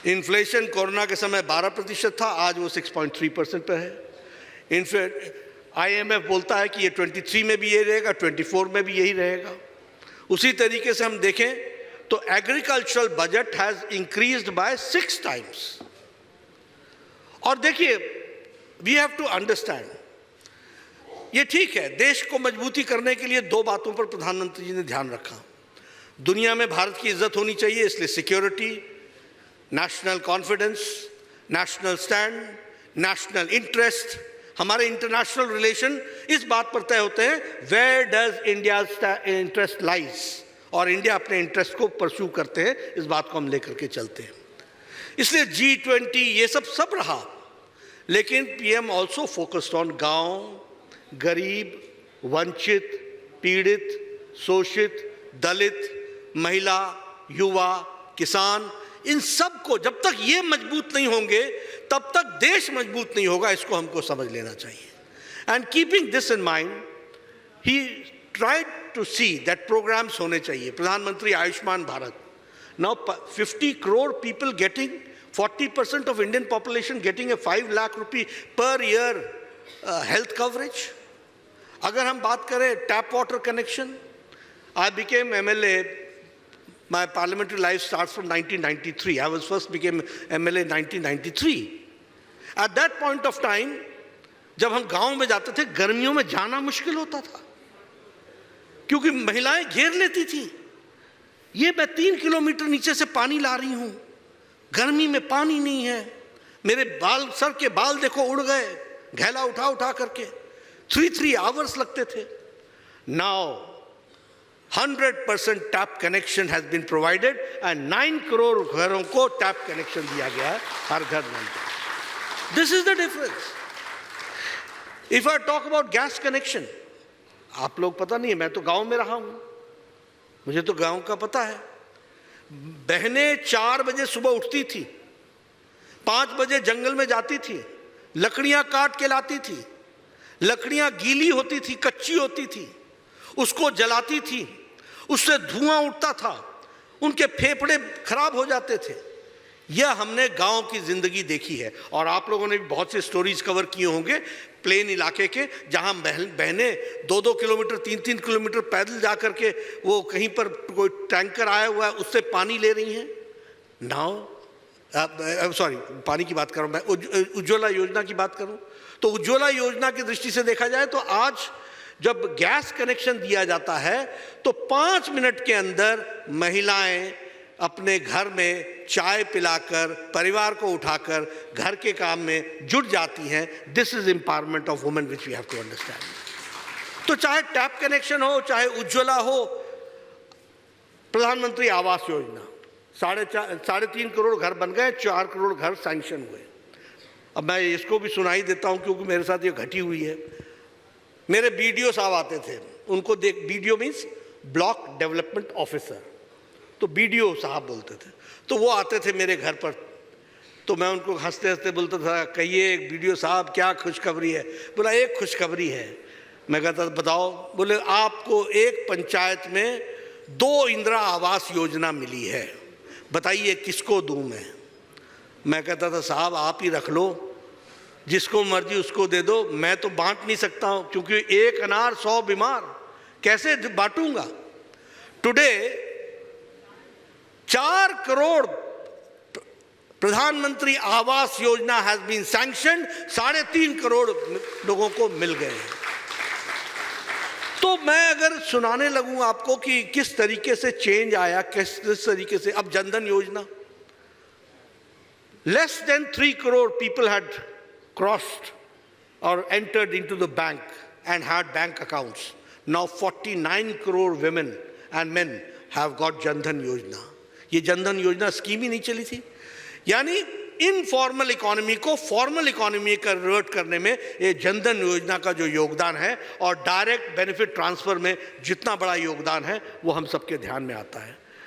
Inflation corona के समय 12% था, आज वो 6.3% पर है। इनफैक्ट IMF बोलता है कि ये 23 में भी यही रहेगा, 24 में भी यही रहेगा। उसी तरीके से हम देखें तो agricultural budget has increased by 6 times. और देखिए, वी हैव टू अंडरस्टैंड, ये ठीक है, देश को मजबूती करने के लिए 2 बातों पर प्रधानमंत्री जी ने ध्यान रखा। दुनिया में भारत की इज्जत होनी चाहिए, इसलिए security, national confidence, national stand, national interest, हमारे इंटरनेशनल रिलेशन इस बात पर तय होते हैं where does India interest lies, और इंडिया अपने इंटरेस्ट को परस्यू करते हैं, इस बात को हम लेकर के चलते हैं। इसलिए G20 ये सब रहा, लेकिन PM ऑल्सो फोकस्ड ऑन गांव, गरीब, वंचित, पीड़ित, शोषित, दलित, महिला, युवा, किसान, इन सब को जब तक ये मजबूत नहीं होंगे तब तक देश मजबूत नहीं होगा, इसको हमको समझ लेना चाहिए। And keeping this in mind, he tried to see that programmes होने चाहिए। प्रधानमंत्री Ayushman Bharat, now 50 crore people getting, 40% of Indian population getting a 5 lakh rupee per year health coverage. अगर हम बात करें tap water connection, I became MLA, my parliamentary life starts from 1993. I was first became MLA in 1993. At that point of time, जब हम गांव में जाते थे, गर्मियों में जाना मुश्किल होता था क्योंकि महिलाएं घेर लेती थी। ये मैं 3 किलोमीटर नीचे से पानी ला रही हूं, गर्मी में पानी नहीं है, मेरे बाल, सर के बाल देखो उड़ गए, घेला उठा उठा करके 3 hours लगते थे। Now 100% tap connection has been provided and 9 crore घरों को टैप कनेक्शन दिया गया है, हर घर में। This is the difference. If I talk about gas connection, आप लोग पता नहीं है, मैं तो गांव में रहा हूं, मुझे तो गांव का पता है। बहनें 4 बजे सुबह उठती थी, 5 बजे जंगल में जाती थी, लकड़ियां काट के लाती थी, लकड़ियां गीली होती थी, कच्ची होती थी, उसको जलाती थी, उससे धुआं उठता था, उनके फेफड़े खराब हो जाते थे। यह हमने गांव की जिंदगी देखी है। और आप लोगों ने भी बहुत से स्टोरीज कवर किए होंगे प्लेन इलाके के, जहां बहनें 2-2 किलोमीटर, 3-3 किलोमीटर पैदल जा करके वो कहीं पर कोई टैंकर आया हुआ है उससे पानी ले रही हैं। नाउ सॉरी, पानी की बात कर रहा हूं मैं, उज्ज्वला योजना की बात करूं तो उज्ज्वला योजना की दृष्टि से देखा जाए तो आज जब गैस कनेक्शन दिया जाता है तो 5 मिनट के अंदर महिलाएं अपने घर में चाय पिलाकर, परिवार को उठाकर घर के काम में जुट जाती हैं। This is empowerment of women which we have to understand. तो चाहे टैप कनेक्शन हो, चाहे उज्ज्वला हो, प्रधानमंत्री आवास योजना, 3.5 करोड़ घर बन गए, 4 करोड़ घर सैंक्शन हुए। अब मैं इसको भी सुनाई देता हूं क्योंकि मेरे साथ ये घटी हुई है। मेरे BDO साहब आते थे, उनको देख, BDO means block development officer, तो BDO साहब बोलते थे। तो वो आते थे मेरे घर पर, तो मैं उनको हंसते हंसते बोलता था, कहिए BDO साहब क्या खुशखबरी है। बोला एक खुशखबरी है। मैं कहता था बताओ। बोले आपको एक पंचायत में 2 इंदिरा आवास योजना मिली है, बताइए किसको दूं मैं कहता था साहब आप ही रख लो, जिसको मर्जी उसको दे दो, मैं तो बांट नहीं सकता हूं क्योंकि एक अनार 100 बीमार, कैसे बांटूंगा। टुडे 4 करोड़ प्रधानमंत्री Awas Yojana has been sanctioned, 3.5 crore लोगों को मिल गए हैं। तो मैं अगर सुनाने लगूं आपको कि किस तरीके से चेंज आया, किस तरीके से, अब जनधन योजना, less than 3 crore people had crossed or entered into the bank and had bank accounts. Now 49 crore women and men have got Jandhan Yojana. ये जनधन योजना स्कीम ही नहीं चली थी। यानी इनफॉर्मल इकोनॉमी को फॉर्मल इकोनॉमी कन्वर्ट करने में ये जनधन योजना का जो योगदान है और डायरेक्ट बेनिफिट ट्रांसफर में जितना बड़ा योगदान है वो हम सबके ध्यान में आता है।